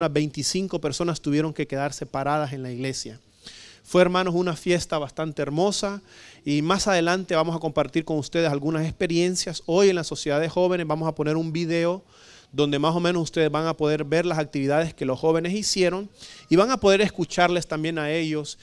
unas 25 personas tuvieron que quedarse paradas en la iglesia. Fue, hermanos, una fiesta bastante hermosa y más adelante vamos a compartir con ustedes algunas experiencias. Hoy en la Sociedad de Jóvenes vamos a poner un video donde más o menos ustedes van a poder ver las actividades que los jóvenes hicieron y van a poder escucharles también a ellos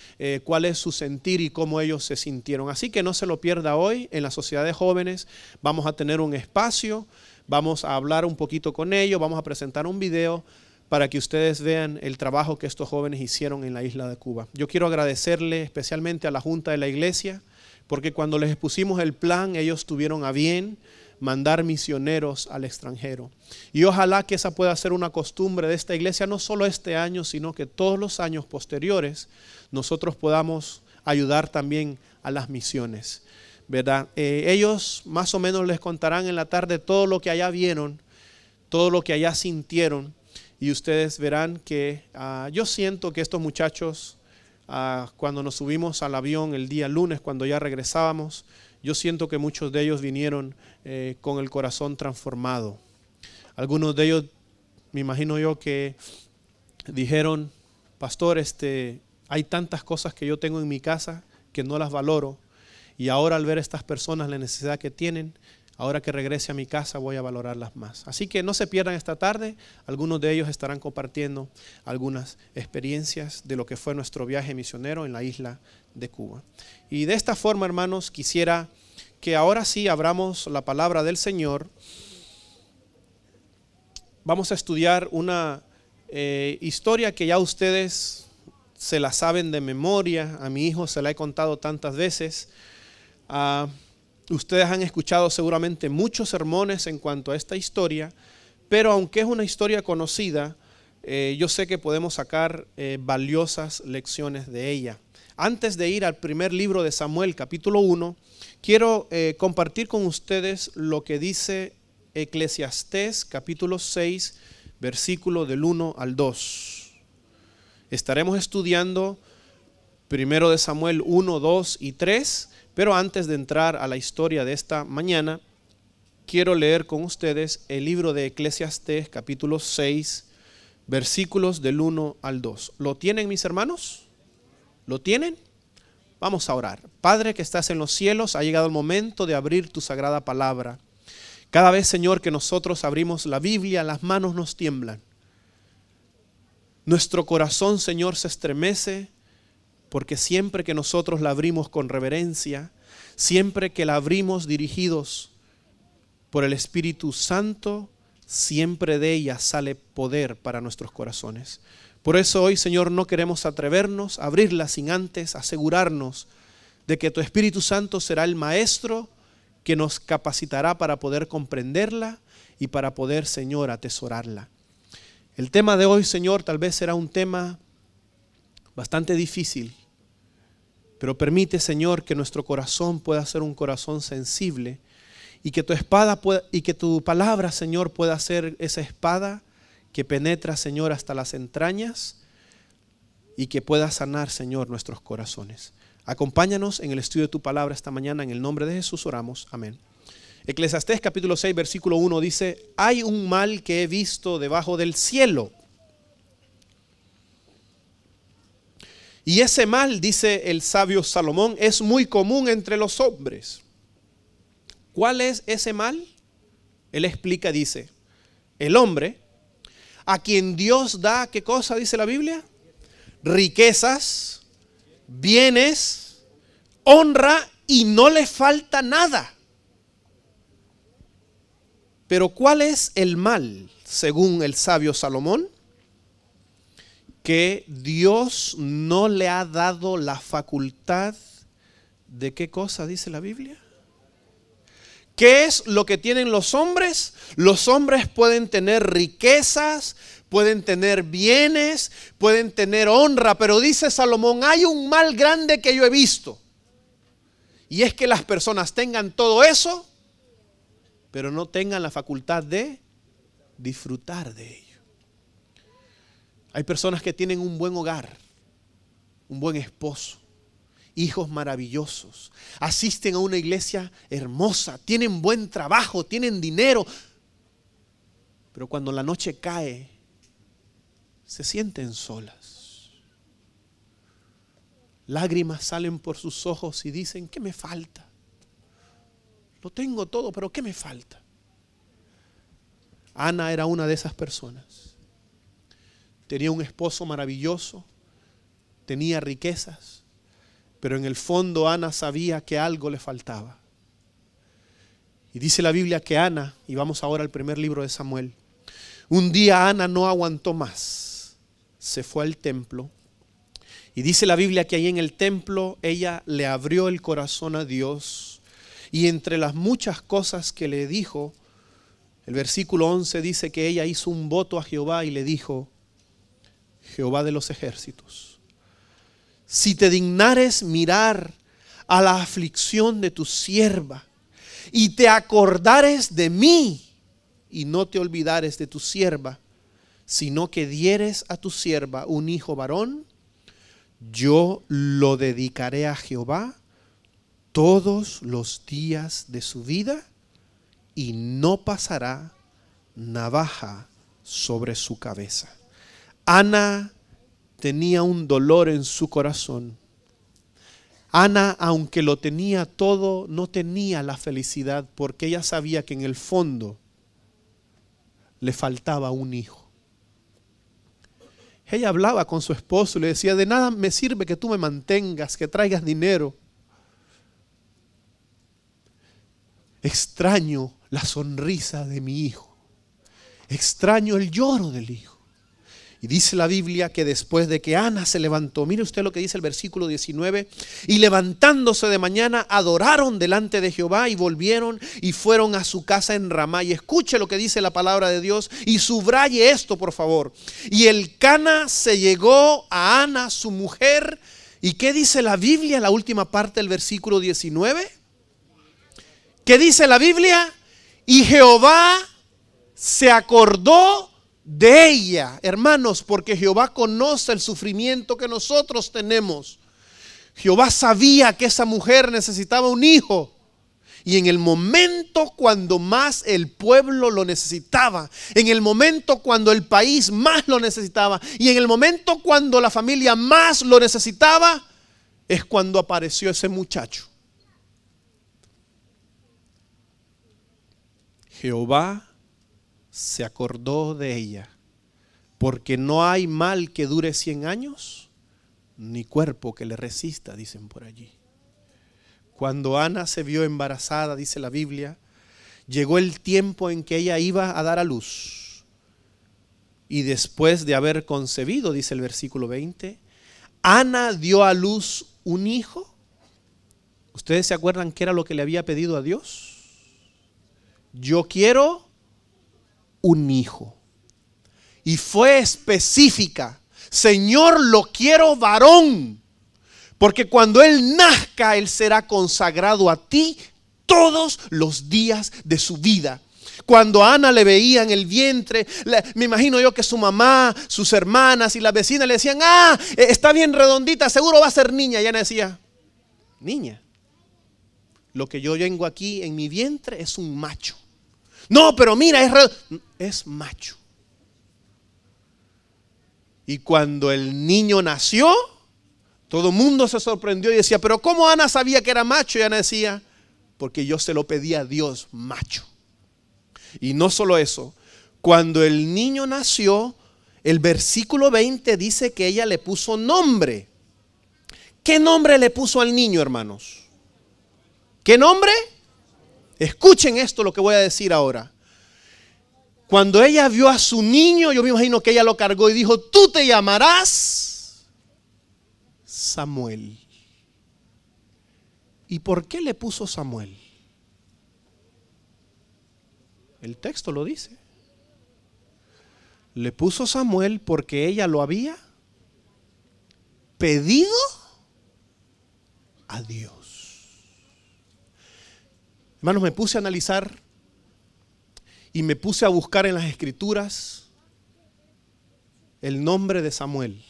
cuál es su sentir y cómo ellos se sintieron. Así que no se lo pierda hoy en la Sociedad de Jóvenes. Vamos a tener un espacio, vamos a hablar un poquito con ellos, vamos a presentar un video para que ustedes vean el trabajo que estos jóvenes hicieron en la isla de Cuba. Yo quiero agradecerle especialmente a la Junta de la Iglesia, porque cuando les expusimos el plan, ellos tuvieron a bien mandar misioneros al extranjero. Y ojalá que esa pueda ser una costumbre de esta iglesia, no solo este año, sino que todos los años posteriores nosotros podamos ayudar también a las misiones, ¿verdad? Ellos más o menos les contarán en la tarde todo lo que allá vieron, todo lo que allá sintieron. Y ustedes verán que yo siento que estos muchachos, cuando nos subimos al avión el día lunes, cuando ya regresábamos, yo siento que muchos de ellos vinieron con el corazón transformado. Algunos de ellos, me imagino yo, que dijeron: pastor, hay tantas cosas que yo tengo en mi casa que no las valoro, y ahora al ver a estas personas la necesidad que tienen, ahora que regrese a mi casa voy a valorarlas más. Así que no se pierdan esta tarde. Algunos de ellos estarán compartiendo algunas experiencias de lo que fue nuestro viaje misionero en la isla de Cuba. Y de esta forma, hermanos, quisiera que ahora sí abramos la palabra del Señor. Vamos a estudiar una historia que ya ustedes se la saben de memoria. A mi hijo se la he contado tantas veces. Ustedes han escuchado seguramente muchos sermones en cuanto a esta historia, pero aunque es una historia conocida, yo sé que podemos sacar valiosas lecciones de ella. Antes de ir al primer libro de Samuel, capítulo 1, quiero compartir con ustedes lo que dice Eclesiastés, capítulo 6, versículo del 1 al 2. Estaremos estudiando primero de Samuel 1, 2 y 3, pero antes de entrar a la historia de esta mañana, quiero leer con ustedes el libro de Eclesiastés, capítulo 6, versículos del 1 al 2. ¿Lo tienen, mis hermanos? ¿Lo tienen? Vamos a orar. Padre que estás en los cielos, ha llegado el momento de abrir tu sagrada palabra. Cada vez, Señor, que nosotros abrimos la Biblia, las manos nos tiemblan. Nuestro corazón, Señor, se estremece, porque siempre que nosotros la abrimos con reverencia, siempre que la abrimos dirigidos por el Espíritu Santo, siempre de ella sale poder para nuestros corazones. Por eso hoy, Señor, no queremos atrevernos a abrirla sin antes asegurarnos de que tu Espíritu Santo será el maestro que nos capacitará para poder comprenderla y para poder, Señor, atesorarla. El tema de hoy, Señor, tal vez será un tema bastante difícil, pero permite, Señor, que nuestro corazón pueda ser un corazón sensible y que tu palabra, Señor, pueda ser esa espada que penetra, Señor, hasta las entrañas y que pueda sanar, Señor, nuestros corazones. Acompáñanos en el estudio de tu palabra esta mañana. En el nombre de Jesús oramos. Amén. Eclesiastés capítulo 6, versículo 1 dice: hay un mal que he visto debajo del cielo. Y ese mal, dice el sabio Salomón, es muy común entre los hombres. ¿Cuál es ese mal? Él explica, dice: el hombre a quien Dios da, ¿qué cosa dice la Biblia? Riquezas, bienes, honra y no le falta nada. Pero ¿cuál es el mal, según el sabio Salomón? Que Dios no le ha dado la facultad de ¿qué cosa dice la Biblia? ¿Qué es lo que tienen los hombres? Los hombres pueden tener riquezas, pueden tener bienes, pueden tener honra, pero dice Salomón, hay un mal grande que yo he visto. Y es que las personas tengan todo eso, pero no tengan la facultad de disfrutar de ello. Hay personas que tienen un buen hogar, un buen esposo, hijos maravillosos, asisten a una iglesia hermosa, tienen buen trabajo, tienen dinero, pero cuando la noche cae se sienten solas. Lágrimas salen por sus ojos y dicen, ¿qué me falta? Lo tengo todo, pero ¿qué me falta? Ana era una de esas personas. Tenía un esposo maravilloso, tenía riquezas, pero en el fondo Ana sabía que algo le faltaba. Y dice la Biblia que Ana, y vamos ahora al primer libro de Samuel, un día Ana no aguantó más, se fue al templo. Y dice la Biblia que ahí en el templo ella le abrió el corazón a Dios. Y entre las muchas cosas que le dijo, el versículo 11 dice que ella hizo un voto a Jehová y le dijo, Jehová de los ejércitos, si te dignares mirar a la aflicción de tu sierva y te acordares de mí y no te olvidares de tu sierva, sino que dieres a tu sierva un hijo varón, yo lo dedicaré a Jehová todos los días de su vida y no pasará navaja sobre su cabeza. Ana tenía un dolor en su corazón. Ana, aunque lo tenía todo, no tenía la felicidad porque ella sabía que en el fondo le faltaba un hijo. Ella hablaba con su esposo y le decía, de nada me sirve que tú me mantengas, que traigas dinero. Extraño la sonrisa de mi hijo. Extraño el lloro del hijo. Y dice la Biblia que después de que Ana se levantó, mire usted lo que dice el versículo 19, y levantándose de mañana adoraron delante de Jehová y volvieron y fueron a su casa en Ramá. Y escuche lo que dice la palabra de Dios y subraye esto por favor. Y Elcana se llegó a Ana su mujer. ¿Y qué dice la Biblia en la última parte del versículo 19? ¿Qué dice la Biblia? Y Jehová se acordó de ella, hermanos, porque Jehová conoce el sufrimiento que nosotros tenemos. Jehová sabía que esa mujer necesitaba un hijo. Y en el momento cuando más el pueblo lo necesitaba, en el momento cuando el país más lo necesitaba, y en el momento cuando la familia más lo necesitaba, es cuando apareció ese muchacho. Jehová se acordó de ella, porque no hay mal que dure 100 años, ni cuerpo que le resista, dicen por allí. Cuando Ana se vio embarazada, dice la Biblia, llegó el tiempo en que ella iba a dar a luz. Y después de haber concebido, dice el versículo 20, Ana dio a luz un hijo. ¿Ustedes se acuerdan qué era lo que le había pedido a Dios? Yo quiero un hijo. Y fue específica. Señor, lo quiero varón. Porque cuando él nazca, él será consagrado a ti todos los días de su vida. Cuando a Ana le veía en el vientre, me imagino yo que su mamá, sus hermanas y las vecinas le decían, está bien redondita, seguro va a ser niña. Y Ana decía, niña, lo que yo tengo aquí en mi vientre es un macho. No, pero mira, es macho. Y cuando el niño nació, todo el mundo se sorprendió y decía, pero ¿cómo Ana sabía que era macho? Y Ana decía, porque yo se lo pedí a Dios, macho. Y no solo eso, cuando el niño nació, el versículo 20 dice que ella le puso nombre. ¿Qué nombre le puso al niño, hermanos? ¿Qué nombre? Escuchen esto lo que voy a decir ahora. Cuando ella vio a su niño, yo me imagino que ella lo cargó y dijo, tú te llamarás Samuel. ¿Y por qué le puso Samuel? El texto lo dice. Le puso Samuel porque ella lo había pedido a Dios. Hermanos, me puse a analizar y me puse a buscar en las escrituras el nombre de Samuel.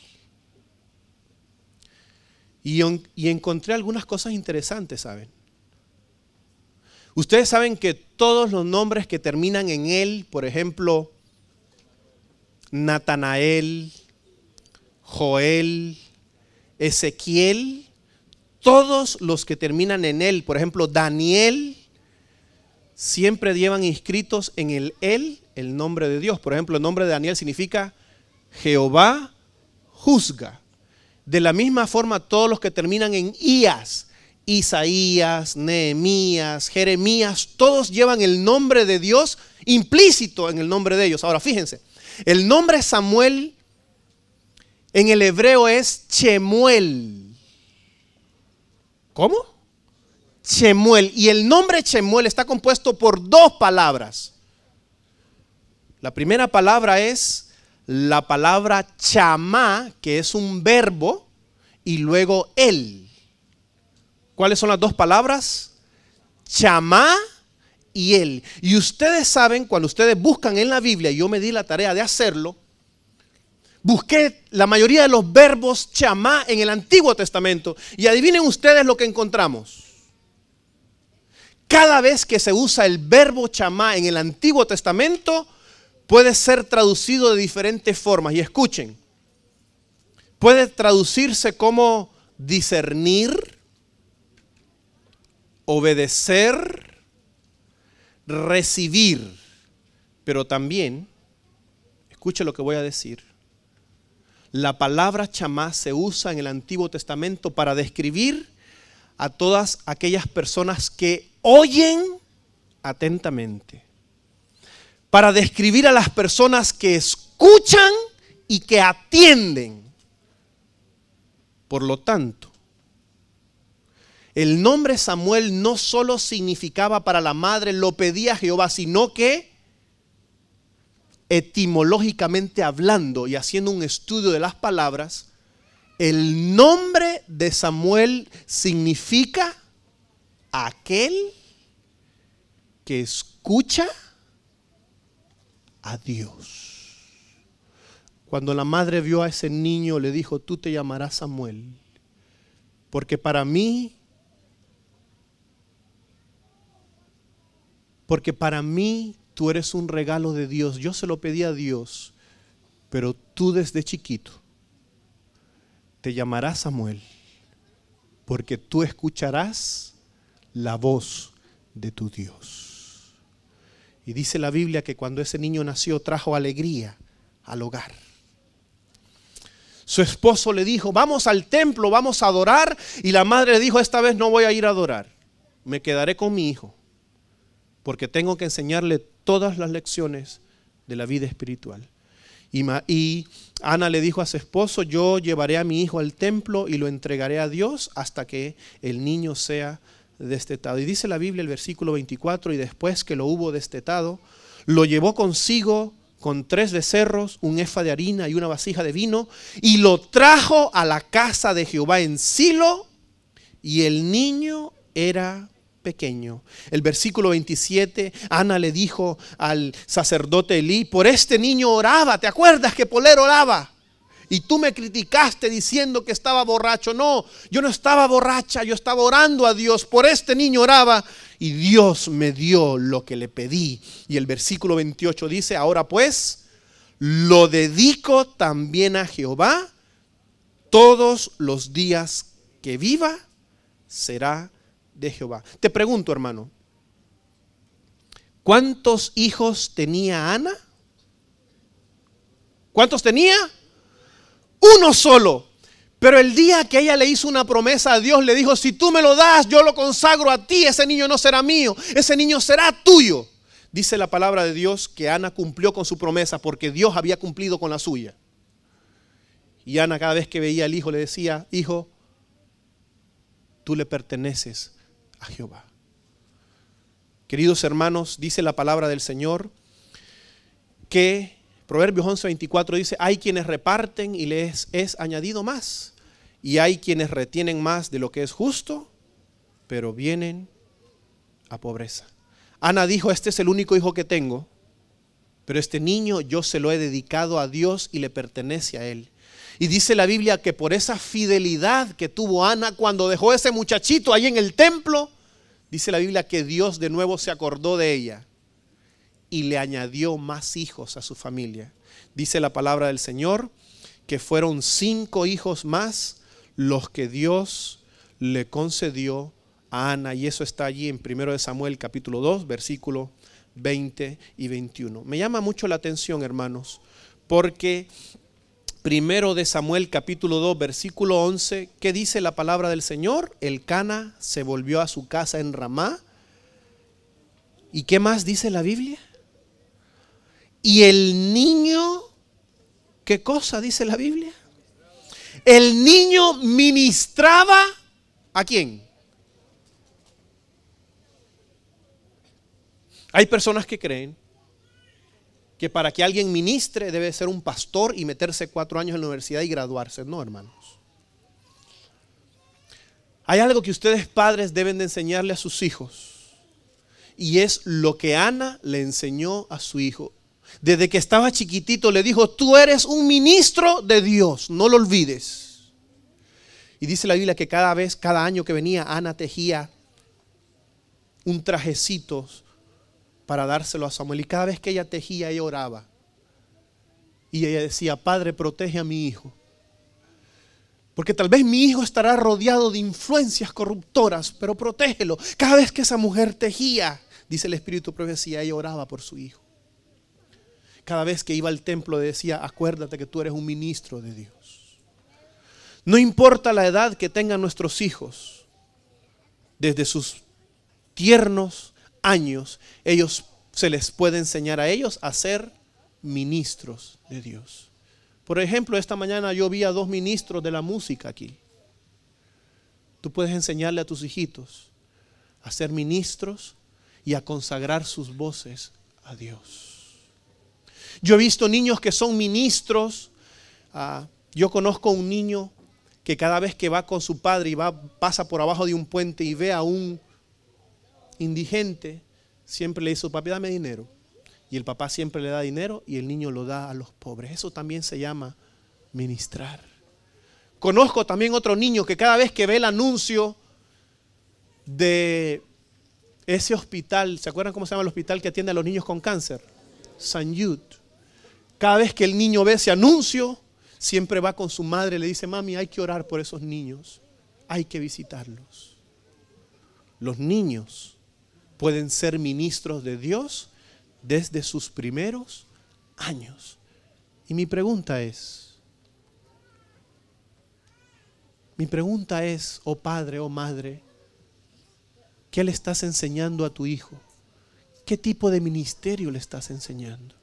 Y encontré algunas cosas interesantes, ¿saben? Ustedes saben que todos los nombres que terminan en él, por ejemplo, Natanael, Joel, Ezequiel, todos los que terminan en él, por ejemplo Daniel, siempre llevan inscritos en el nombre de Dios. Por ejemplo, el nombre de Daniel significa Jehová juzga. De la misma forma, todos los que terminan en Ías, Isaías, Nehemías, Jeremías, todos llevan el nombre de Dios implícito en el nombre de ellos. Ahora fíjense, el nombre Samuel en el hebreo es Chemuel. ¿Cómo? Chemuel. Y el nombre Chemuel está compuesto por dos palabras. La primera palabra es la palabra chamá, que es un verbo, y luego él. ¿Cuáles son las dos palabras? Chamá y él. Y ustedes saben, cuando ustedes buscan en la Biblia, y yo me di la tarea de hacerlo, busqué la mayoría de los verbos chamá en el Antiguo Testamento, y adivinen ustedes lo que encontramos. Cada vez que se usa el verbo chamá en el Antiguo Testamento, puede ser traducido de diferentes formas. Y escuchen, puede traducirse como discernir, obedecer, recibir. Pero también, escuche lo que voy a decir, la palabra chamá se usa en el Antiguo Testamento para describir a todas aquellas personas que oyen atentamente, para describir a las personas que escuchan y que atienden. Por lo tanto, el nombre Samuel no solo significaba para la madre lo pedía a Jehová, sino que etimológicamente hablando y haciendo un estudio de las palabras, el nombre de Samuel significa aquel que escucha a Dios. Cuando la madre vio a ese niño, le dijo: tú te llamarás Samuel, porque para mí tú eres un regalo de Dios. Yo se lo pedí a Dios, pero tú desde chiquito te llamarás Samuel, porque tú escucharás la voz de tu Dios. Y dice la Biblia que cuando ese niño nació, trajo alegría al hogar. Su esposo le dijo: vamos al templo, vamos a adorar. Y la madre le dijo: esta vez no voy a ir a adorar, me quedaré con mi hijo, porque tengo que enseñarle todas las lecciones de la vida espiritual. Y Ana le dijo a su esposo: yo llevaré a mi hijo al templo y lo entregaré a Dios hasta que el niño sea destetado. Y dice la Biblia, el versículo 24, y después que lo hubo destetado, lo llevó consigo con 3 becerros, un efa de harina y una vasija de vino, y lo trajo a la casa de Jehová en Silo, y el niño era pequeño. El versículo 27, Ana le dijo al sacerdote Elí: por este niño oraba. ¿Te acuerdas que Poler oraba? Y tú me criticaste diciendo que estaba borracho. No, yo no estaba borracha, yo estaba orando a Dios. Por este niño oraba y Dios me dio lo que le pedí. Y el versículo 28 dice: ahora pues, lo dedico también a Jehová. Todos los días que viva será de Jehová. Te pregunto, hermano, ¿cuántos hijos tenía Ana? ¿Cuántos tenía? Uno solo. Pero el día que ella le hizo una promesa a Dios, le dijo: si tú me lo das, yo lo consagro a ti. Ese niño no será mío, ese niño será tuyo. Dice la palabra de Dios que Ana cumplió con su promesa, porque Dios había cumplido con la suya. Y Ana, cada vez que veía al hijo, le decía: hijo, tú le perteneces a Jehová. Queridos hermanos, dice la palabra del Señor que Proverbios 11:24 dice: hay quienes reparten y les es añadido más, y hay quienes retienen más de lo que es justo, pero vienen a pobreza. Ana dijo: este es el único hijo que tengo, pero este niño yo se lo he dedicado a Dios y le pertenece a Él. Y dice la Biblia que por esa fidelidad que tuvo Ana cuando dejó ese muchachito ahí en el templo, dice la Biblia que Dios de nuevo se acordó de ella y le añadió más hijos a su familia. Dice la palabra del Señor que fueron 5 hijos más los que Dios le concedió a Ana. Y eso está allí en 1 Samuel capítulo 2, versículos 20 y 21. Me llama mucho la atención, hermanos, porque 1 Samuel capítulo 2, versículo 11, ¿qué dice la palabra del Señor? Elcana se volvió a su casa en Ramá. ¿Y qué más dice la Biblia? Y el niño, ¿qué cosa dice la Biblia? El niño ministraba ¿a quién? Hay personas que creen que para que alguien ministre debe ser un pastor y meterse 4 años en la universidad y graduarse. No, hermanos. Hay algo que ustedes padres deben de enseñarle a sus hijos. Y es lo que Ana le enseñó a su hijo. Desde que estaba chiquitito le dijo: tú eres un ministro de Dios, no lo olvides. Y dice la Biblia que cada año que venía, Ana tejía un trajecito para dárselo a Samuel. Y cada vez que ella tejía, ella oraba. Y ella decía: Padre, protege a mi hijo. Porque tal vez mi hijo estará rodeado de influencias corruptoras, pero protégelo. Cada vez que esa mujer tejía, dice el Espíritu de profecía, ella oraba por su hijo. Cada vez que iba al templo decía: acuérdate que tú eres un ministro de Dios. No importa la edad que tengan nuestros hijos, desde sus tiernos años, se les puede enseñar a ellos a ser ministros de Dios. Por ejemplo, esta mañana yo vi a 2 ministros de la música aquí. Tú puedes enseñarle a tus hijitos a ser ministros y a consagrar sus voces a Dios. Yo he visto niños que son ministros. Yo conozco un niño que cada vez que va con su padre y pasa por abajo de un puente y ve a un indigente, siempre le dice: papi, dame dinero. Y el papá siempre le da dinero y el niño lo da a los pobres. Eso también se llama ministrar. Conozco también otro niño que cada vez que ve el anuncio de ese hospital, ¿se acuerdan cómo se llama el hospital que atiende a los niños con cáncer? San Jude. Cada vez que el niño ve ese anuncio, siempre va con su madre y le dice: mami, hay que orar por esos niños, hay que visitarlos. Los niños pueden ser ministros de Dios desde sus primeros años. Y mi pregunta es, oh padre, oh madre, ¿qué le estás enseñando a tu hijo? ¿Qué tipo de ministerio le estás enseñando?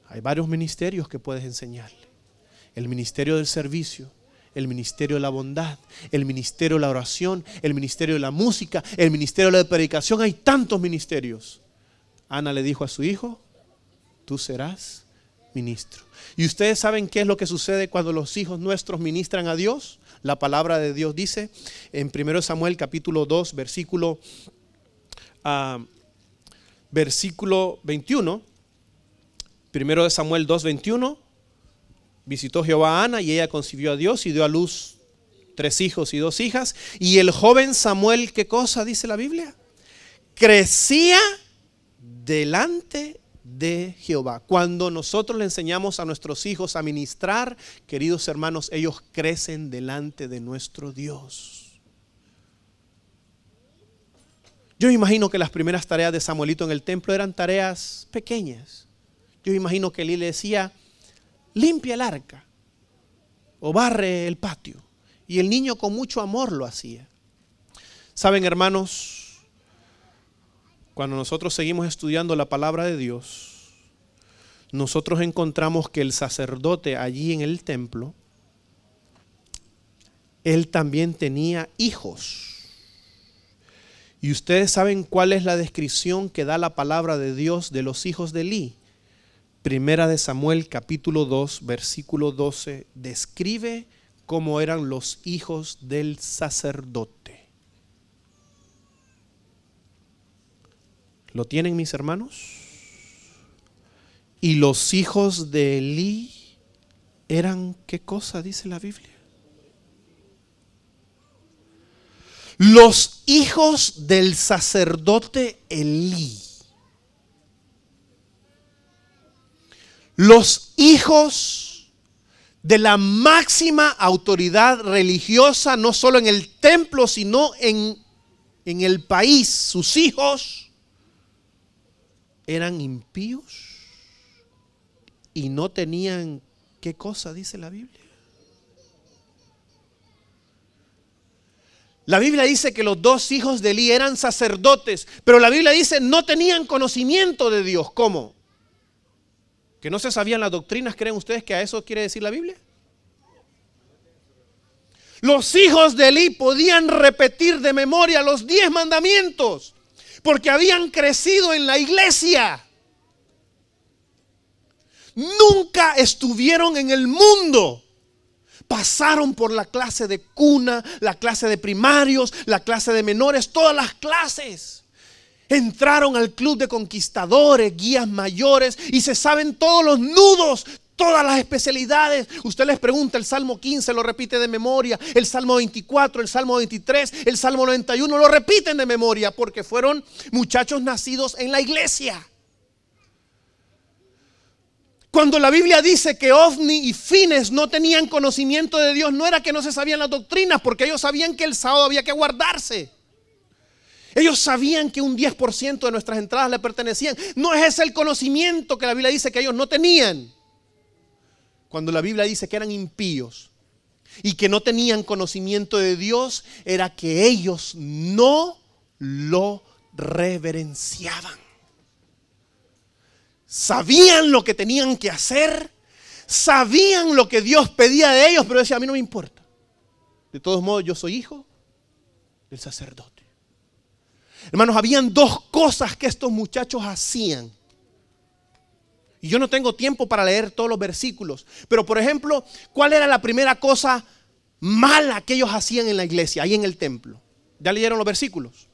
Hay varios ministerios que puedes enseñarle. El ministerio del servicio, el ministerio de la bondad, el ministerio de la oración, el ministerio de la música, el ministerio de la predicación. Hay tantos ministerios. Ana le dijo a su hijo: tú serás ministro. ¿Y ustedes saben qué es lo que sucede cuando los hijos nuestros ministran a Dios? La palabra de Dios dice en 1 Samuel capítulo 2 versículo 21. 1 Samuel 2, 21. Visitó Jehová a Ana y ella concibió a Dios y dio a luz 3 hijos y 2 hijas. Y el joven Samuel, ¿qué cosa dice la Biblia? Crecía delante de Jehová. Cuando nosotros le enseñamos a nuestros hijos a ministrar, queridos hermanos, ellos crecen delante de nuestro Dios. Yo imagino que las primeras tareas de Samuelito en el templo eran tareas pequeñas. Yo imagino que Eli le decía: limpia el arca o barre el patio. Y el niño con mucho amor lo hacía. Saben, hermanos, cuando nosotros seguimos estudiando la palabra de Dios, nosotros encontramos que el sacerdote allí en el templo, él también tenía hijos. Y ustedes saben cuál es la descripción que da la palabra de Dios de los hijos de Elí. 1 Samuel capítulo 2 versículo 12 describe cómo eran los hijos del sacerdote. ¿Lo tienen, mis hermanos? Y los hijos de Elí eran, ¿qué cosa dice la Biblia? Los hijos del sacerdote Elí. Los hijos de la máxima autoridad religiosa, no solo en el templo, sino en el país. Sus hijos eran impíos y no tenían, ¿qué cosa dice la Biblia? La Biblia dice que los dos hijos de Elí eran sacerdotes, pero la Biblia dice no tenían conocimiento de Dios. ¿Cómo? ¿Que no se sabían las doctrinas? ¿Creen ustedes que a eso quiere decir la Biblia? Los hijos de Elí podían repetir de memoria los 10 mandamientos porque habían crecido en la iglesia. Nunca estuvieron en el mundo. Pasaron por la clase de cuna, la clase de primarios, la clase de menores, todas las clases. Entraron al club de conquistadores, guías mayores, y se saben todos los nudos, todas las especialidades. Usted les pregunta, el Salmo 15 lo repite de memoria, el Salmo 24, el Salmo 23, el Salmo 91 lo repiten de memoria porque fueron muchachos nacidos en la iglesia. Cuando la Biblia dice que Ofni y Fines no tenían conocimiento de Dios, no era que no se sabían las doctrinas, porque ellos sabían que el sábado había que guardarse. Ellos sabían que un 10% de nuestras entradas le pertenecían. No es ese el conocimiento que la Biblia dice que ellos no tenían. Cuando la Biblia dice que eran impíos y que no tenían conocimiento de Dios, era que ellos no lo reverenciaban. Sabían lo que tenían que hacer, sabían lo que Dios pedía de ellos, pero decían, a mí no me importa. De todos modos, yo soy hijo del sacerdote. Hermanos, habían dos cosas que estos muchachos hacían. Y yo no tengo tiempo para leer todos los versículos. Pero por ejemplo, ¿cuál era la primera cosa mala que ellos hacían en la iglesia, ahí en el templo? ¿Ya leyeron los versículos?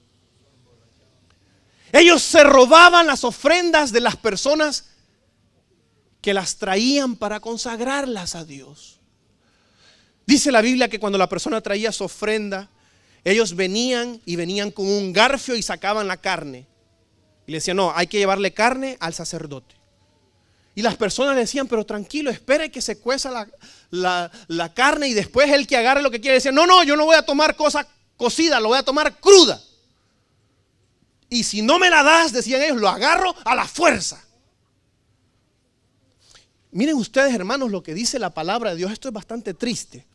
Ellos se robaban las ofrendas de las personas que las traían para consagrarlas a Dios. Dice la Biblia que cuando la persona traía su ofrenda, ellos venían con un garfio y sacaban la carne. Y le decían, no, hay que llevarle carne al sacerdote. Y las personas le decían, pero tranquilo, espere que se cueza la carne y después él que agarre lo que quiere. Decían, no, yo no voy a tomar cosa cocida, lo voy a tomar cruda. Y si no me la das, decían ellos, lo agarro a la fuerza. Miren ustedes, hermanos, lo que dice la palabra de Dios. Esto es bastante triste.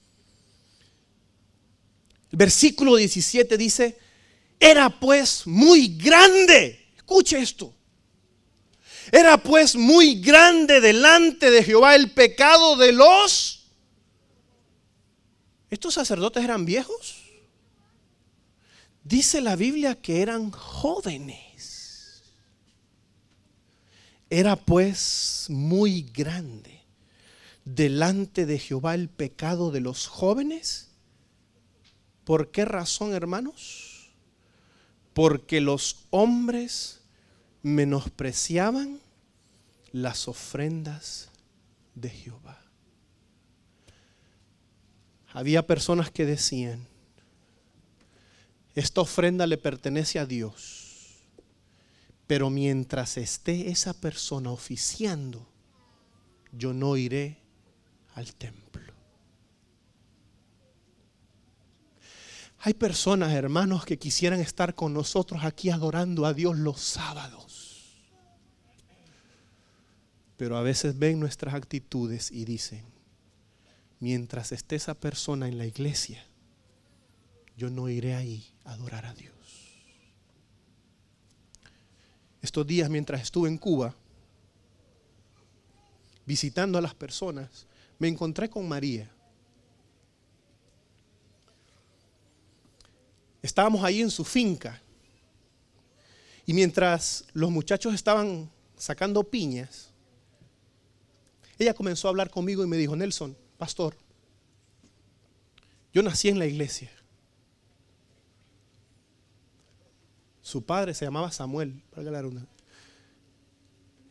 El versículo 17 dice, era pues muy grande. Escuche esto. Era pues muy grande delante de Jehová el pecado de los... ¿Estos sacerdotes eran viejos? Dice la Biblia que eran jóvenes. Era pues muy grande delante de Jehová el pecado de los jóvenes. ¿Por qué razón, hermanos? Porque los hombres menospreciaban las ofrendas de Jehová. Había personas que decían, esta ofrenda le pertenece a Dios, pero mientras esté esa persona oficiando, yo no iré al templo. Hay personas, hermanos, que quisieran estar con nosotros aquí adorando a Dios los sábados, pero a veces ven nuestras actitudes y dicen, mientras esté esa persona en la iglesia, yo no iré ahí a adorar a Dios. Estos días, mientras estuve en Cuba, visitando a las personas, me encontré con María. Estábamos ahí en su finca y mientras los muchachos estaban sacando piñas, ella comenzó a hablar conmigo y me dijo, Nelson, pastor, yo nací en la iglesia. Su padre se llamaba Samuel.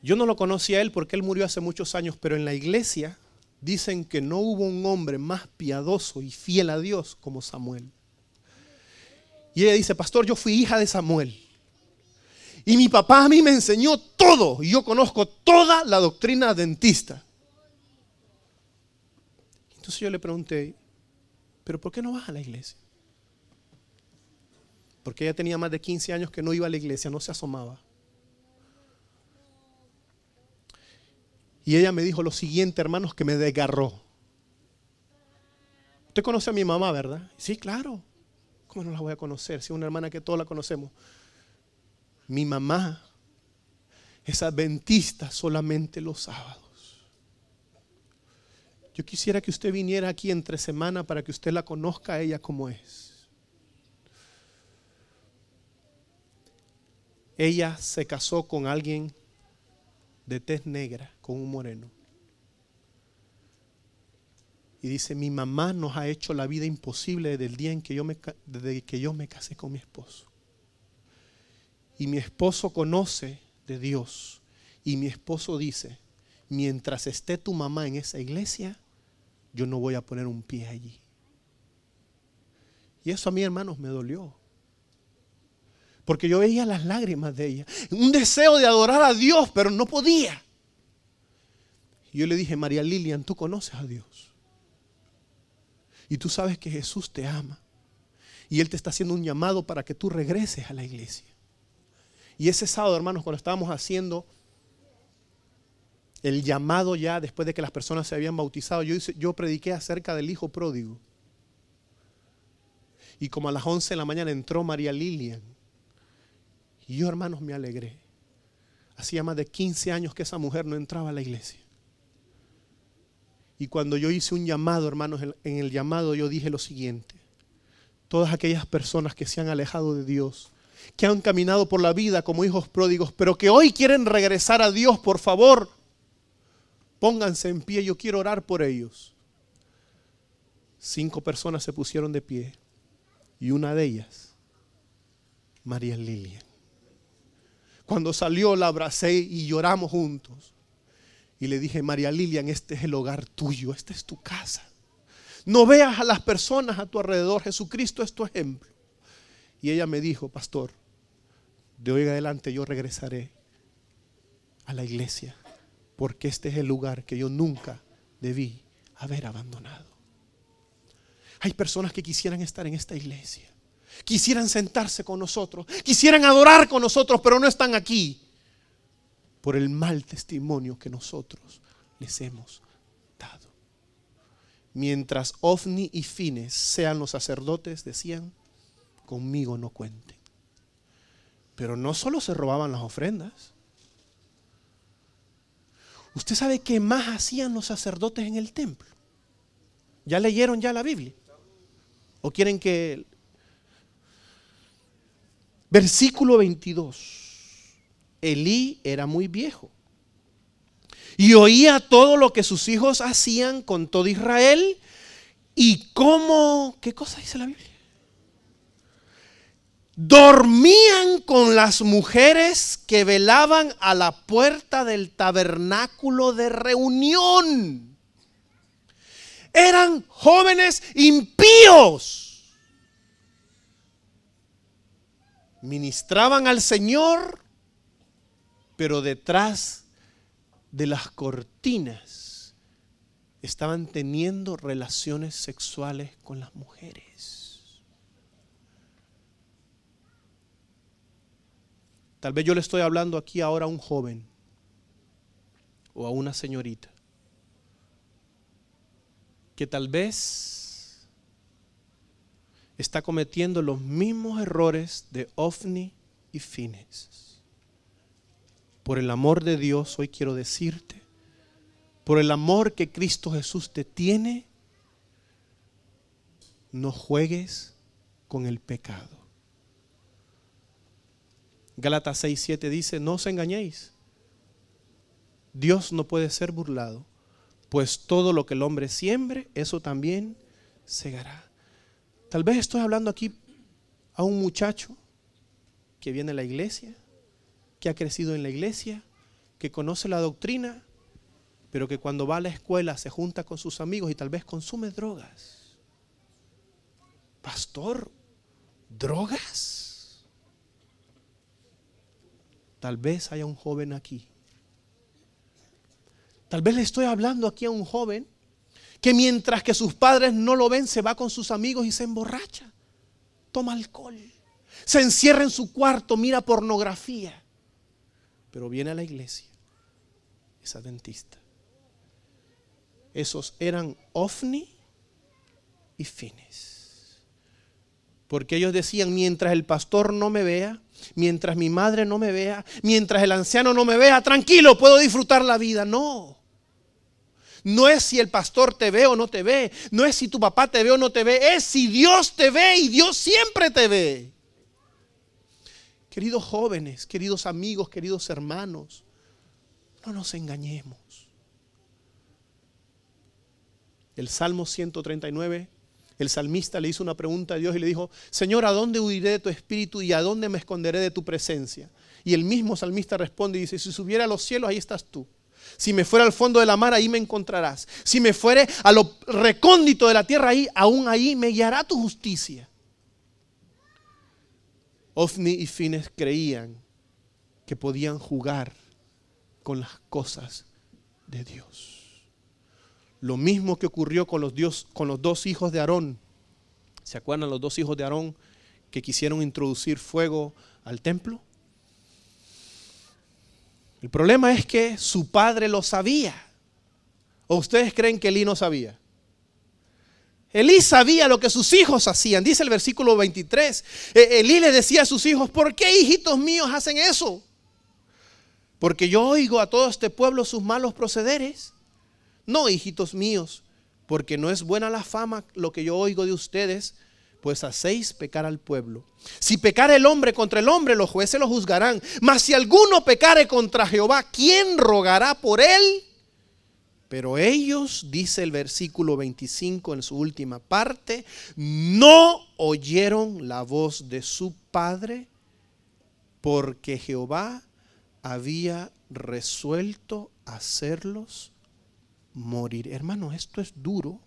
Yo no lo conocí a él porque él murió hace muchos años, pero en la iglesia dicen que no hubo un hombre más piadoso y fiel a Dios como Samuel. Y ella dice, pastor, yo fui hija de Samuel. Y mi papá a mí me enseñó todo. Y yo conozco toda la doctrina adventista. Entonces yo le pregunté, ¿pero por qué no vas a la iglesia? Porque ella tenía más de 15 años que no iba a la iglesia, no se asomaba. Y ella me dijo lo siguiente, hermanos, que me desgarró. Usted conoce a mi mamá, ¿verdad? Sí, claro. ¿Cómo no la voy a conocer? Si es una hermana que todos la conocemos. Mi mamá es adventista solamente los sábados. Yo quisiera que usted viniera aquí entre semana para que usted la conozca a ella como es. Ella se casó con alguien de tez negra, con un moreno. Y dice, mi mamá nos ha hecho la vida imposible desde el día en que desde que yo me casé con mi esposo. Y mi esposo conoce de Dios. Y mi esposo dice, mientras esté tu mamá en esa iglesia, yo no voy a poner un pie allí. Y eso a mí, hermanos, me dolió. Porque yo veía las lágrimas de ella. Un deseo de adorar a Dios, pero no podía. Y yo le dije, María Lilian, tú conoces a Dios. Y tú sabes que Jesús te ama. Y Él te está haciendo un llamado para que tú regreses a la iglesia. Y ese sábado, hermanos, cuando estábamos haciendo el llamado ya, después de que las personas se habían bautizado, yo prediqué acerca del hijo pródigo. Y como a las 11 de la mañana entró María Lilian. Y yo, hermanos, me alegré. Hacía más de 15 años que esa mujer no entraba a la iglesia. Y cuando yo hice un llamado, hermanos, en el llamado yo dije lo siguiente. Todas aquellas personas que se han alejado de Dios, que han caminado por la vida como hijos pródigos, pero que hoy quieren regresar a Dios, por favor, pónganse en pie, yo quiero orar por ellos. 5 personas se pusieron de pie y una de ellas, María Lilian. Cuando salió la abracé y lloramos juntos. Y le dije, María Lilian, este es el hogar tuyo, esta es tu casa. No veas a las personas a tu alrededor, Jesucristo es tu ejemplo. Y ella me dijo, pastor, de hoy en adelante yo regresaré a la iglesia, porque este es el lugar que yo nunca debí haber abandonado. Hay personas que quisieran estar en esta iglesia, quisieran sentarse con nosotros, quisieran adorar con nosotros, pero no están aquí por el mal testimonio que nosotros les hemos dado. Mientras Ofni y Fines sean los sacerdotes, decían, conmigo no cuenten. Pero no solo se robaban las ofrendas. ¿Usted sabe qué más hacían los sacerdotes en el templo? ¿Ya leyeron ya la Biblia? ¿O quieren que...? Versículo 22. Elí era muy viejo y oía todo lo que sus hijos hacían con todo Israel y cómo, ¿qué cosa dice la Biblia? Dormían con las mujeres que velaban a la puerta del tabernáculo de reunión. Eran jóvenes impíos. Ministraban al Señor, pero detrás de las cortinas estaban teniendo relaciones sexuales con las mujeres. Tal vez yo le estoy hablando aquí ahora a un joven o a una señorita que tal vez está cometiendo los mismos errores de Ofni y Fines. Por el amor de Dios, hoy quiero decirte, por el amor que Cristo Jesús te tiene, no juegues con el pecado. Gálatas 6:7 dice, no os engañéis. Dios no puede ser burlado, pues todo lo que el hombre siembre, eso también segará. Tal vez estoy hablando aquí a un muchacho que viene a la iglesia, que ha crecido en la iglesia, que conoce la doctrina, pero que cuando va a la escuela se junta con sus amigos y tal vez consume drogas. Pastor, ¿drogas? Tal vez haya un joven aquí. Tal vez le estoy hablando aquí a un joven que mientras que sus padres no lo ven, se va con sus amigos y se emborracha, toma alcohol, se encierra en su cuarto, mira pornografía, pero viene a la iglesia, es adventista. Esos eran Ofni y Fines, porque ellos decían: mientras el pastor no me vea, mientras mi madre no me vea, mientras el anciano no me vea, tranquilo, puedo disfrutar la vida. No. No es si el pastor te ve o no te ve. No es si tu papá te ve o no te ve. Es si Dios te ve, y Dios siempre te ve. Queridos jóvenes, queridos amigos, queridos hermanos, no nos engañemos. El Salmo 139, el salmista le hizo una pregunta a Dios y le dijo: Señor, ¿a dónde huiré de tu espíritu y a dónde me esconderé de tu presencia? Y el mismo salmista responde y dice: si subiera a los cielos, ahí estás tú. Si me fuera al fondo de la mar, ahí me encontrarás. Si me fuere a lo recóndito de la tierra, aún ahí me guiará tu justicia. Ofni y Fines creían que podían jugar con las cosas de Dios. Lo mismo que ocurrió con los dos hijos de Aarón. ¿Se acuerdan los dos hijos de Aarón que quisieron introducir fuego al templo? El problema es que su padre lo sabía. ¿O ustedes creen que Elí no sabía? Elí sabía lo que sus hijos hacían. Dice el versículo 23. Elí le decía a sus hijos: ¿por qué, hijitos míos, hacen eso? Porque yo oigo a todo este pueblo sus malos procederes. No, hijitos míos, porque no es buena la fama lo que yo oigo de ustedes, pues hacéis pecar al pueblo. Si pecare el hombre contra el hombre, los jueces lo juzgarán. Mas si alguno pecare contra Jehová, ¿quién rogará por él? Pero ellos, dice el versículo 25 en su última parte, no oyeron la voz de su padre, porque Jehová había resuelto hacerlos morir. Hermano, esto es duro.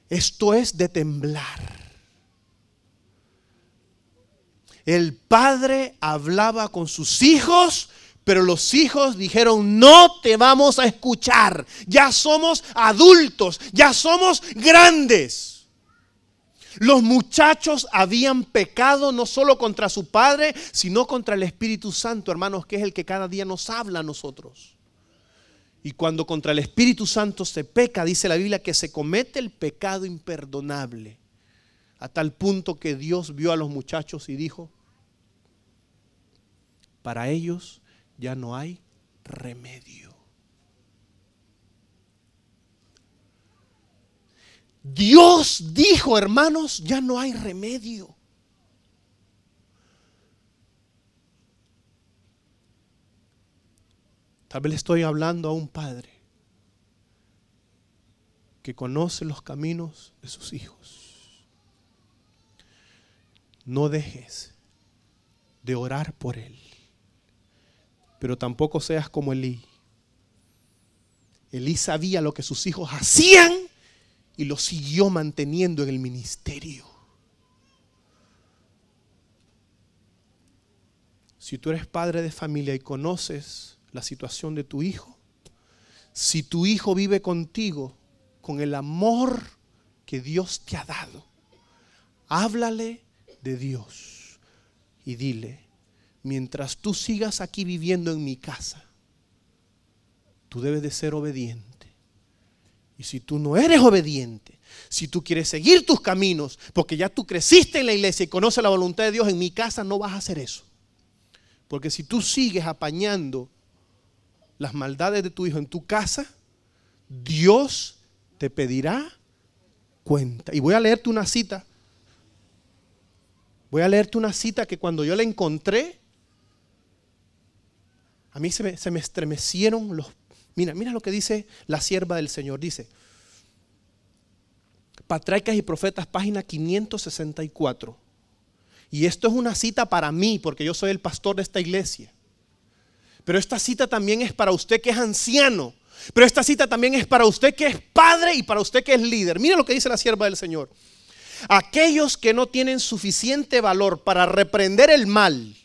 Esto es de temblar. El padre hablaba con sus hijos, pero los hijos dijeron: no te vamos a escuchar. Ya somos adultos, ya somos grandes. Los muchachos habían pecado no solo contra su padre, sino contra el Espíritu Santo, hermanos, que es el que cada día nos habla a nosotros. Y cuando contra el Espíritu Santo se peca, dice la Biblia que se comete el pecado imperdonable, a tal punto que Dios vio a los muchachos y dijo: para ellos ya no hay remedio. Dios dijo, hermanos, ya no hay remedio. Tal vez le estoy hablando a un padre que conoce los caminos de sus hijos. No dejes de orar por él, pero tampoco seas como Elí. Elí sabía lo que sus hijos hacían y lo siguió manteniendo en el ministerio. Si tú eres padre de familia y conoces la situación de tu hijo, si tu hijo vive contigo con el amor que Dios te ha dado, háblale de Dios y dile: mientras tú sigas aquí viviendo en mi casa, tú debes de ser obediente. Y si tú no eres obediente, si tú quieres seguir tus caminos, porque ya tú creciste en la iglesia y conoces la voluntad de Dios, en mi casa no vas a hacer eso. Porque si tú sigues apañando las maldades de tu hijo en tu casa, Dios te pedirá cuenta. Y voy a leerte una cita. Voy a leerte una cita que cuando yo la encontré, a mí se me estremecieron los... Mira lo que dice la sierva del Señor. Dice: Patriarcas y Profetas, página 564. Y esto es una cita para mí, porque yo soy el pastor de esta iglesia. Pero esta cita también es para usted que es anciano. Pero esta cita también es para usted que es padre y para usted que es líder. Mira lo que dice la sierva del Señor. Aquellos que no tienen suficiente valor para reprender el mal,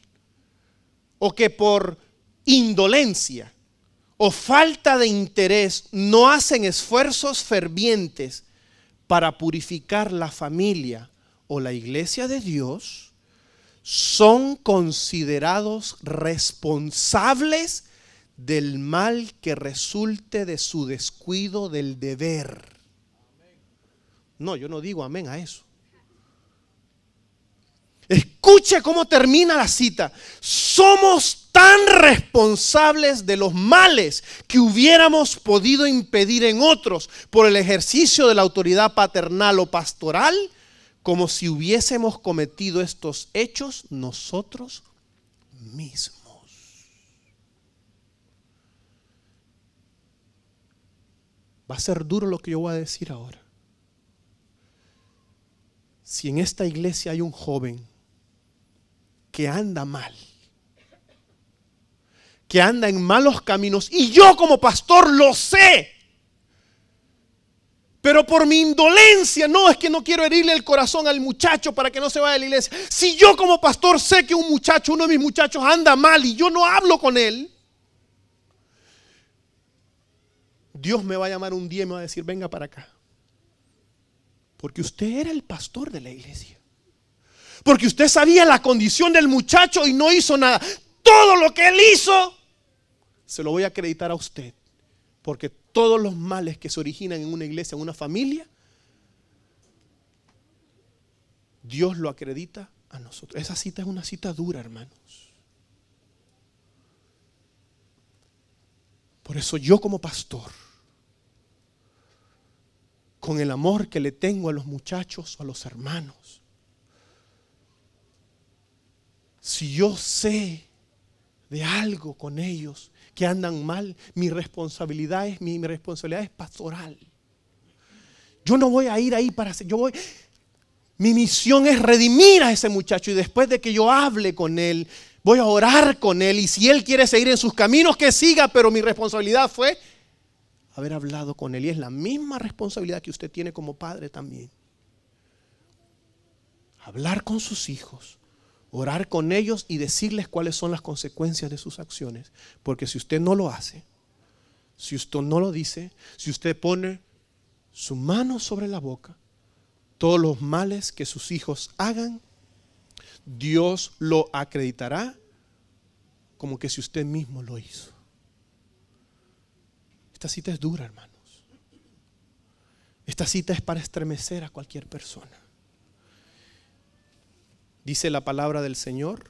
o que por indolencia o falta de interés no hacen esfuerzos fervientes para purificar la familia o la iglesia de Dios, son considerados responsables del mal que resulte de su descuido del deber. No, yo no digo amén a eso. Escuche cómo termina la cita. Somos tan responsables de los males que hubiéramos podido impedir en otros por el ejercicio de la autoridad paternal o pastoral, como si hubiésemos cometido estos hechos nosotros mismos. Va a ser duro lo que yo voy a decir ahora. Si en esta iglesia hay un joven que anda mal, que anda en malos caminos, y yo como pastor lo sé, pero por mi indolencia, no, es que no quiero herirle el corazón al muchacho para que no se vaya a la iglesia. Si yo como pastor sé que un muchacho, uno de mis muchachos anda mal y yo no hablo con él, Dios me va a llamar un día y me va a decir, venga para acá. Porque usted era el pastor de la iglesia. Porque usted sabía la condición del muchacho y no hizo nada. Todo lo que él hizo, se lo voy a acreditar a usted. Porque todos los males que se originan en una iglesia, en una familia, Dios lo acredita a nosotros. Esa cita es una cita dura, hermanos. Por eso yo como pastor, con el amor que le tengo a los muchachos o a los hermanos, si yo sé de algo con ellos que andan mal, mi responsabilidad es pastoral. Yo no voy a ir ahí para hacer, mi misión es redimir a ese muchacho, y después de que yo hable con él, voy a orar con él, y si él quiere seguir en sus caminos, que siga, pero mi responsabilidad fue haber hablado con él, y es la misma responsabilidad que usted tiene como padre también. Hablar con sus hijos, orar con ellos y decirles cuáles son las consecuencias de sus acciones. Porque si usted no lo hace, si usted no lo dice, si usted pone su mano sobre la boca, todos los males que sus hijos hagan, Dios lo acreditará como que si usted mismo lo hizo. Esta cita es dura, hermanos. Esta cita es para estremecer a cualquier persona. Dice la palabra del Señor.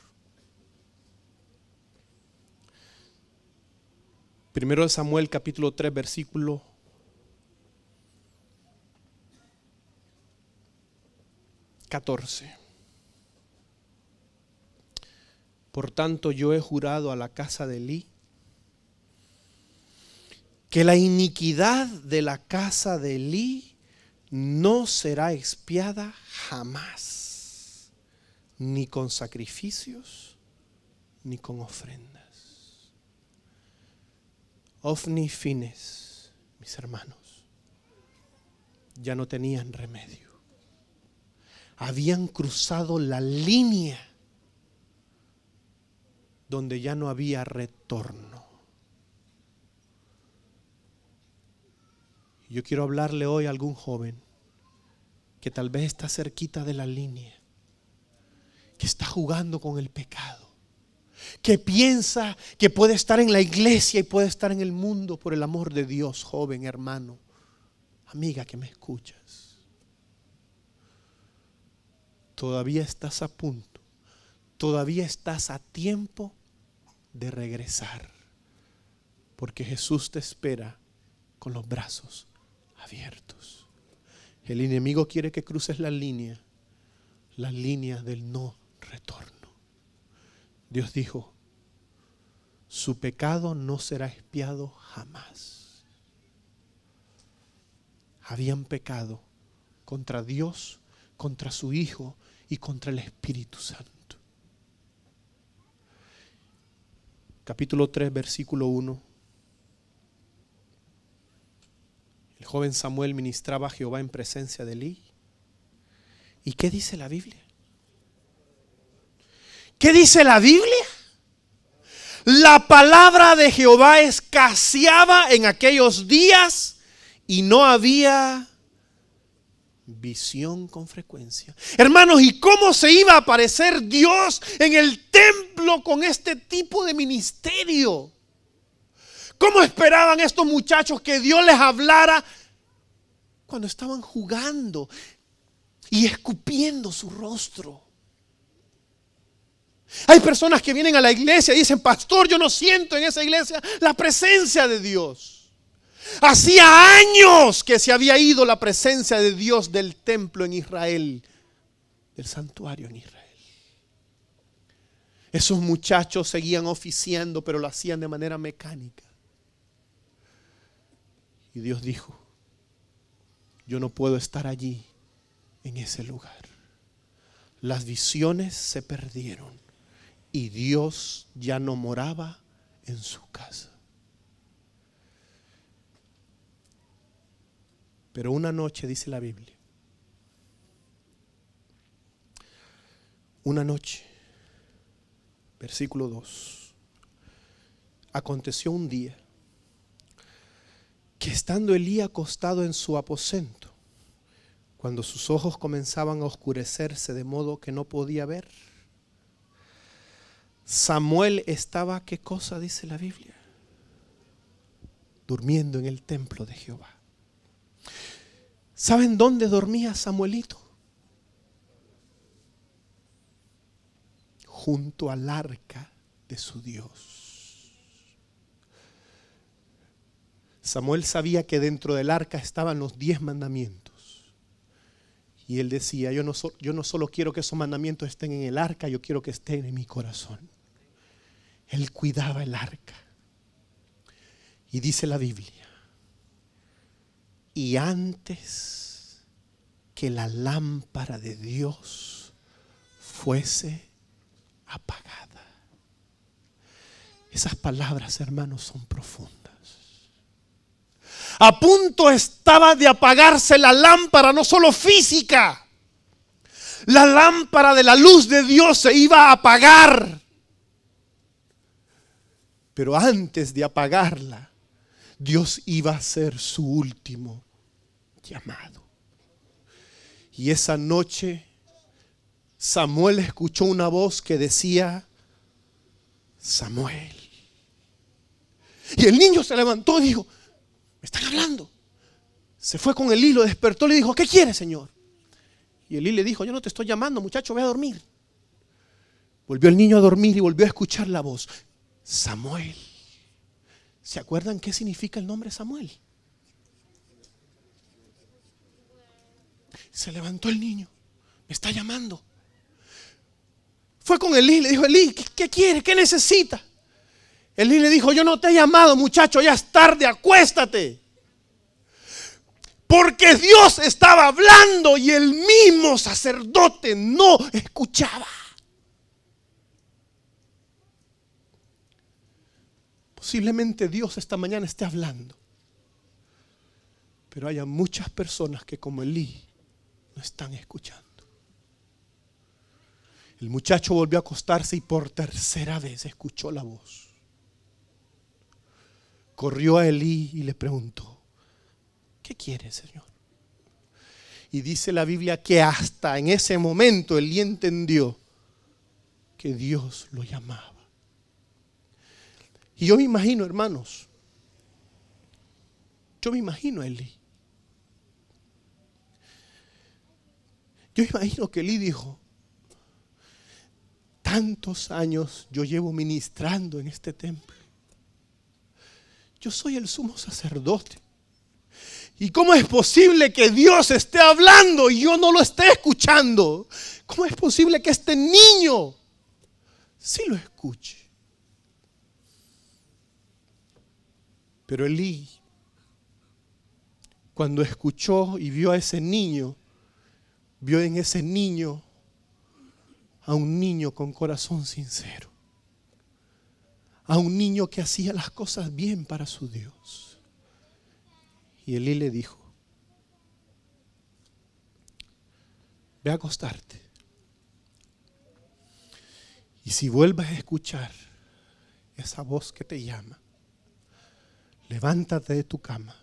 1 Samuel capítulo 3 versículo 14. Por tanto yo he jurado a la casa de Elí que la iniquidad de la casa de Elí no será expiada jamás, ni con sacrificios, ni con ofrendas. Ofni y Fines, mis hermanos, ya no tenían remedio. Habían cruzado la línea donde ya no había retorno. Yo quiero hablarle hoy a algún joven que tal vez está cerquita de la línea, que está jugando con el pecado, que piensa que puede estar en la iglesia y puede estar en el mundo por el amor de Dios. Joven, hermano, amiga que me escuchas, todavía estás a punto, todavía estás a tiempo de regresar, porque Jesús te espera con los brazos abiertos. El enemigo quiere que cruces la línea del no retorno. Dios dijo, su pecado no será expiado jamás. Habían pecado contra Dios, contra su Hijo y contra el Espíritu Santo. Capítulo 3, versículo 1. El joven Samuel ministraba a Jehová en presencia de Elí. ¿Y qué dice la Biblia? ¿Qué dice la Biblia? La palabra de Jehová escaseaba en aquellos días y no había visión con frecuencia. Hermanos, ¿y cómo se iba a aparecer Dios en el templo con este tipo de ministerio? ¿Cómo esperaban estos muchachos que Dios les hablara cuando estaban jugando y escupiendo su rostro? Hay personas que vienen a la iglesia y dicen: pastor, yo no siento en esa iglesia la presencia de Dios. Hacía años que se había ido la presencia de Dios del templo en Israel, del santuario en Israel. Esos muchachos seguían oficiando, pero lo hacían de manera mecánica. Y Dios dijo: yo no puedo estar allí en ese lugar. Las visiones se perdieron y Dios ya no moraba en su casa. Pero una noche, dice la Biblia, una noche, versículo 2, aconteció un día que estando Elí acostado en su aposento, cuando sus ojos comenzaban a oscurecerse de modo que no podía ver, Samuel estaba, ¿qué cosa dice la Biblia? Durmiendo en el templo de Jehová. ¿Saben dónde dormía Samuelito? Junto al arca de su Dios. Samuel sabía que dentro del arca estaban los 10 mandamientos. Y él decía: yo no solo quiero que esos mandamientos estén en el arca, yo quiero que estén en mi corazón. Él cuidaba el arca. Y dice la Biblia: y antes que la lámpara de Dios fuese apagada. Esas palabras, hermanos, son profundas. A punto estaba de apagarse la lámpara, no solo física. La lámpara de la luz de Dios se iba a apagar. Pero antes de apagarla, Dios iba a hacer su último llamado. Y esa noche Samuel escuchó una voz que decía: Samuel. Y el niño se levantó y dijo: me están hablando. Se fue con Elí, lo despertó y le dijo: ¿qué quieres, Señor? Y Elí le dijo: yo no te estoy llamando, muchacho, ve a dormir. Volvió el niño a dormir y volvió a escuchar la voz: Samuel. ¿Se acuerdan qué significa el nombre Samuel? Se levantó el niño: me está llamando. Fue con Elí, le dijo: Elí, ¿qué quiere? ¿Qué necesita? Elí le dijo: yo no te he llamado, muchacho, ya es tarde, acuéstate. Porque Dios estaba hablando y el mismo sacerdote no escuchaba. Posiblemente Dios esta mañana esté hablando, pero haya muchas personas que, como Elí, no están escuchando. El muchacho volvió a acostarse y por tercera vez escuchó la voz. Corrió a Elí y le preguntó: ¿qué quiere, Señor? Y dice la Biblia que hasta en ese momento Elí entendió que Dios lo llamaba. Y yo me imagino, hermanos, yo me imagino a Elí. Yo imagino que Elí dijo: tantos años yo llevo ministrando en este templo. Yo soy el sumo sacerdote. ¿Y cómo es posible que Dios esté hablando y yo no lo esté escuchando? ¿Cómo es posible que este niño sí lo escuche? Pero Elí, cuando escuchó y vio a ese niño, vio en ese niño a un niño con corazón sincero, a un niño que hacía las cosas bien para su Dios. Y Elí le dijo: ve a acostarte. Y si vuelves a escuchar esa voz que te llama, levántate de tu cama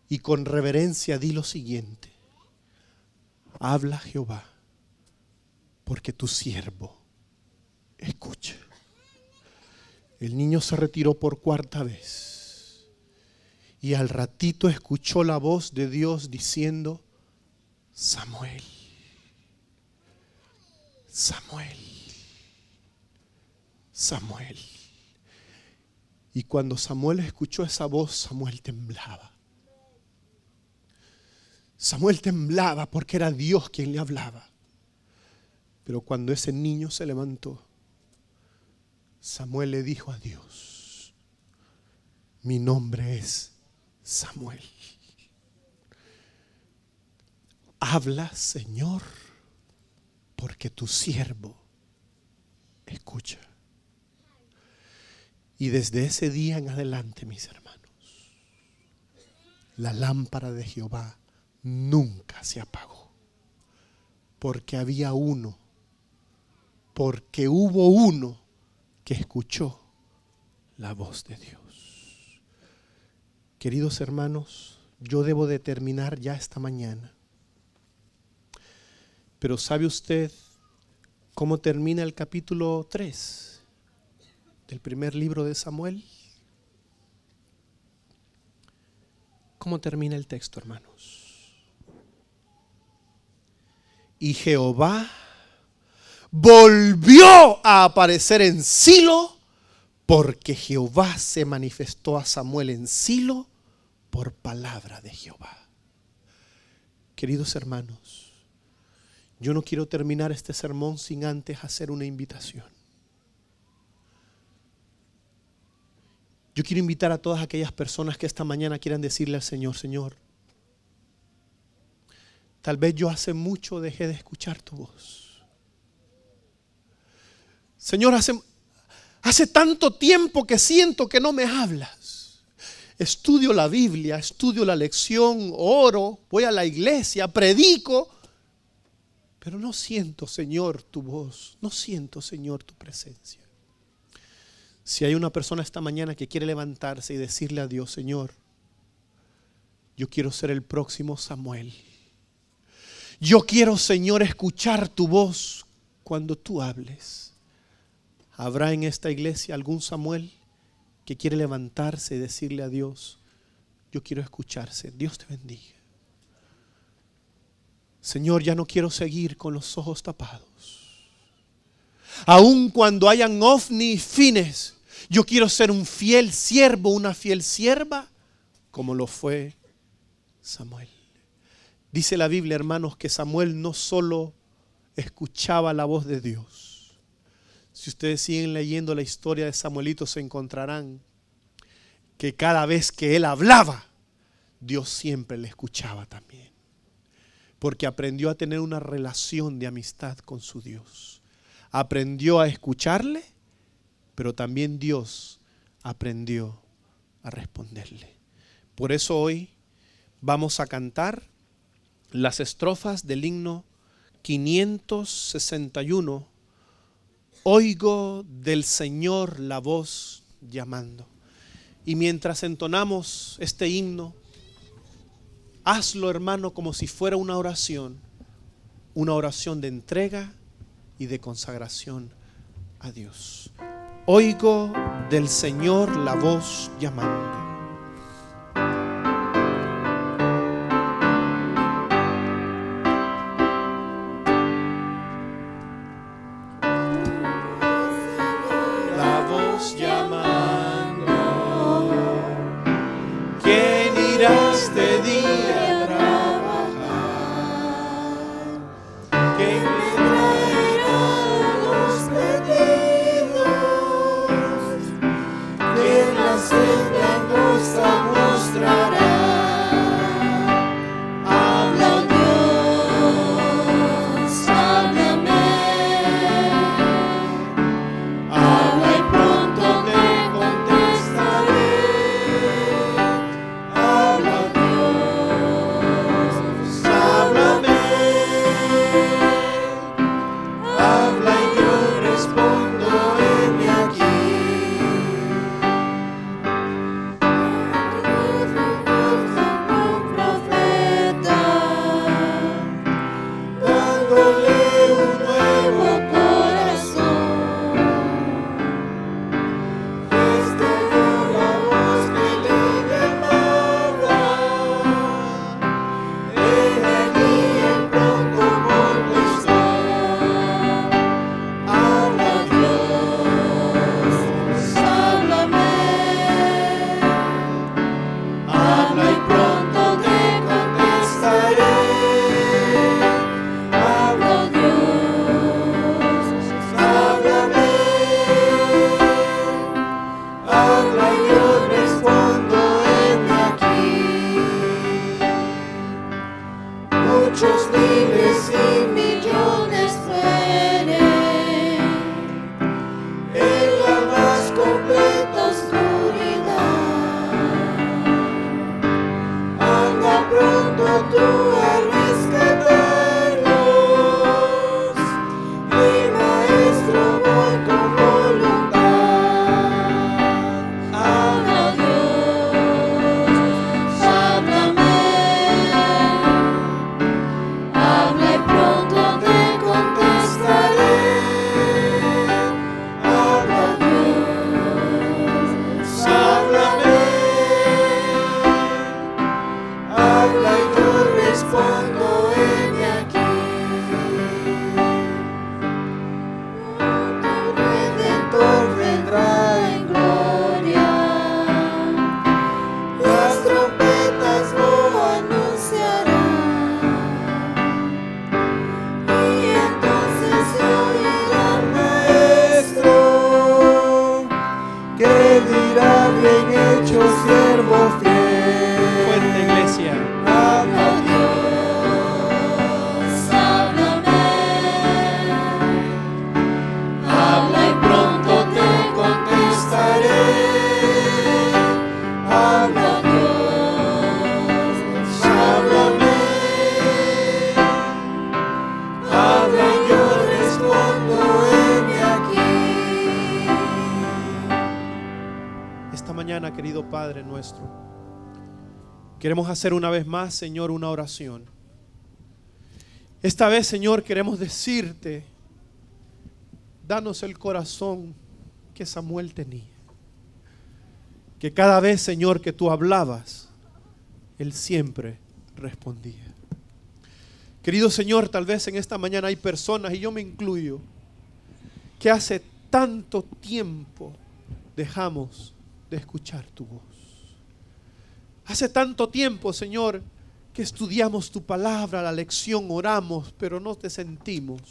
y con reverencia di lo siguiente: habla Jehová, porque tu siervo escucha. El niño se retiró por cuarta vez y al ratito escuchó la voz de Dios diciendo: Samuel, Samuel, Samuel. Y cuando Samuel escuchó esa voz, Samuel temblaba. Samuel temblaba porque era Dios quien le hablaba. Pero cuando ese niño se levantó, Samuel le dijo a Dios: mi nombre es Samuel. Habla, Señor, porque tu siervo escucha. Y desde ese día en adelante, mis hermanos, la lámpara de Jehová nunca se apagó. Porque había uno, porque hubo uno que escuchó la voz de Dios. Queridos hermanos, yo debo de terminar ya esta mañana. Pero ¿sabe usted cómo termina el capítulo 3 del primer libro de Samuel? ¿Cómo termina el texto, hermanos? Y Jehová volvió a aparecer en Silo, porque Jehová se manifestó a Samuel en Silo por palabra de Jehová. Queridos hermanos, yo no quiero terminar este sermón sin antes hacer una invitación. Yo quiero invitar a todas aquellas personas que esta mañana quieran decirle al Señor: Señor, tal vez yo hace mucho dejé de escuchar tu voz. Señor, hace tanto tiempo que siento que no me hablas. Estudio la Biblia, estudio la lección, oro, voy a la iglesia, predico, pero no siento, Señor, tu voz. No siento, Señor, tu presencia. Si hay una persona esta mañana que quiere levantarse y decirle a Dios: Señor, yo quiero ser el próximo Samuel. Yo quiero, Señor, escuchar tu voz cuando tú hables. ¿Habrá en esta iglesia algún Samuel que quiere levantarse y decirle a Dios: yo quiero escucharse? Dios te bendiga. Señor, ya no quiero seguir con los ojos tapados. Aun cuando hayan ovni y fines, yo quiero ser un fiel siervo, una fiel sierva, como lo fue Samuel. Dice la Biblia, hermanos, que Samuel no solo escuchaba la voz de Dios. Si ustedes siguen leyendo la historia de Samuelito, se encontrarán que cada vez que él hablaba, Dios siempre le escuchaba también. Porque aprendió a tener una relación de amistad con su Dios. Aprendió a escucharle, pero también Dios aprendió a responderle. Por eso hoy vamos a cantar las estrofas del himno 561. Oigo del Señor la voz llamando. Y mientras entonamos este himno, hazlo, hermano, como si fuera una oración de entrega y de consagración a Dios. Oigo del Señor la voz llamando. La voz llamando. ¿Quién irá este día a trabajar? ¿Quién me traerá los pedidos? ¿Quién las tendrá? muchos miles y millones mueren en la más completa oscuridad. Anda pronto tú a rescatarlos, mi Maestro, voy con voluntad. Habla Dios, háblame, habla y pronto te contestaré. Habla Dios, háblame, habla y yo respondo, heme aquí. Tu Redentor vendrá en gloria, las trompetas lo anunciarán, y entonces se oirá al Maestro que dirá: bien hecho, siervo fiel. Fuerte, iglesia. Habla Dios, háblame, habla y pronto te contestaré. Habla Dios, háblame, habla y yo respondo, heme aquí. Esta mañana, querido Padre nuestro, queremos hacer una vez más, Señor, una oración. Esta vez, Señor, queremos decirte: danos el corazón que Samuel tenía. Que cada vez, Señor, que tú hablabas, él siempre respondía. Querido Señor, tal vez en esta mañana hay personas, y yo me incluyo, que hace tanto tiempo dejamos de escuchar tu voz. Hace tanto tiempo, Señor, que estudiamos tu palabra, la lección, oramos, pero no te sentimos.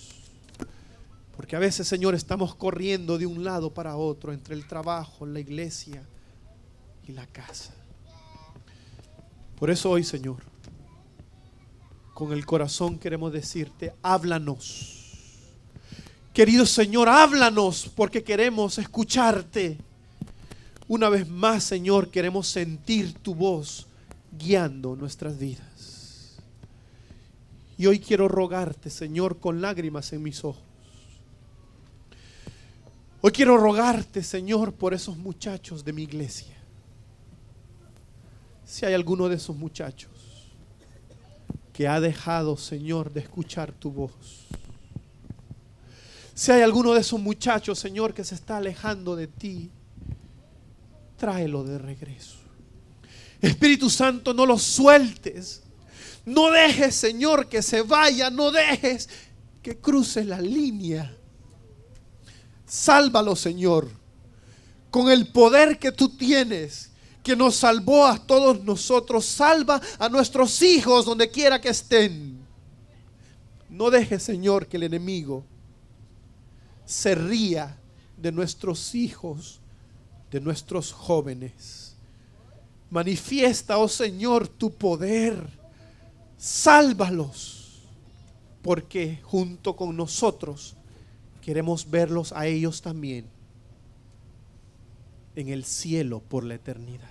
Porque a veces, Señor, estamos corriendo de un lado para otro, entre el trabajo, la iglesia y la casa. Por eso hoy, Señor, con el corazón queremos decirte: háblanos. Querido Señor, háblanos, porque queremos escucharte. Una vez más, Señor, queremos sentir tu voz guiando nuestras vidas. Y hoy quiero rogarte, Señor, con lágrimas en mis ojos. Hoy quiero rogarte, Señor, por esos muchachos de mi iglesia. Si hay alguno de esos muchachos que ha dejado, Señor, de escuchar tu voz. Si hay alguno de esos muchachos, Señor, que se está alejando de ti, tráelo de regreso. Espíritu Santo, no lo sueltes. No dejes, Señor, que se vaya. No dejes que cruce la línea. Sálvalo, Señor, con el poder que tú tienes, que nos salvó a todos nosotros. Salva a nuestros hijos donde quiera que estén. No dejes, Señor, que el enemigo se ría de nuestros hijos, de nuestros jóvenes. Manifiesta, oh Señor, tu poder. Sálvalos, porque junto con nosotros queremos verlos a ellos también en el cielo por la eternidad.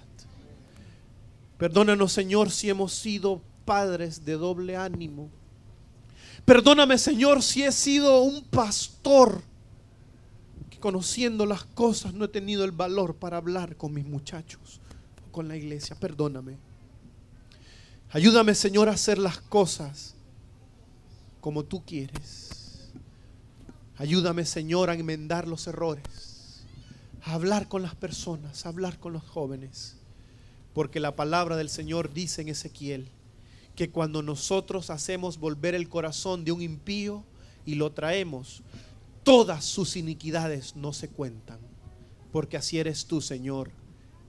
Perdónanos, Señor, si hemos sido padres de doble ánimo. Perdóname, Señor, si he sido un pastor que, conociendo las cosas, no he tenido el valor para hablar con mis muchachos o con la iglesia. Perdóname. Ayúdame, Señor, a hacer las cosas como tú quieres. Ayúdame, Señor, a enmendar los errores, a hablar con las personas, a hablar con los jóvenes. Porque la palabra del Señor dice en Ezequiel que cuando nosotros hacemos volver el corazón de un impío y lo traemos, todas sus iniquidades no se cuentan. Porque así eres tú, Señor,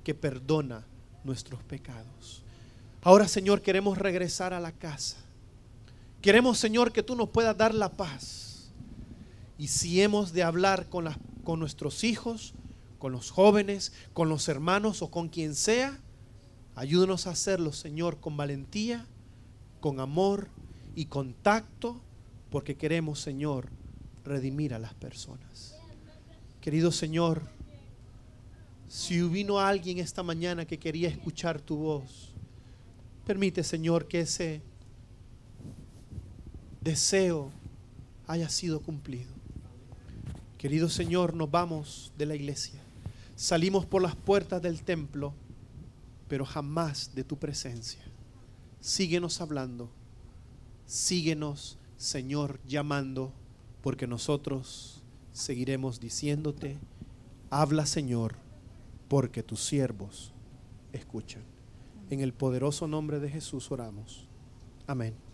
que perdona nuestros pecados. Ahora, Señor, queremos regresar a la casa. Queremos, Señor, que tú nos puedas dar la paz. Y si hemos de hablar con nuestros hijos, con los jóvenes, con los hermanos o con quien sea, ayúdanos a hacerlo, Señor, con valentía, con amor y contacto, porque queremos, Señor, redimir a las personas. Querido Señor, si vino alguien esta mañana que quería escuchar tu voz, permite, Señor, que ese deseo haya sido cumplido. Querido Señor, nos vamos de la iglesia. Salimos por las puertas del templo, pero jamás de tu presencia. Síguenos hablando. Síguenos, Señor, llamando, porque nosotros seguiremos diciéndote: habla, Señor, porque tus siervos escuchan. En el poderoso nombre de Jesús oramos. Amén.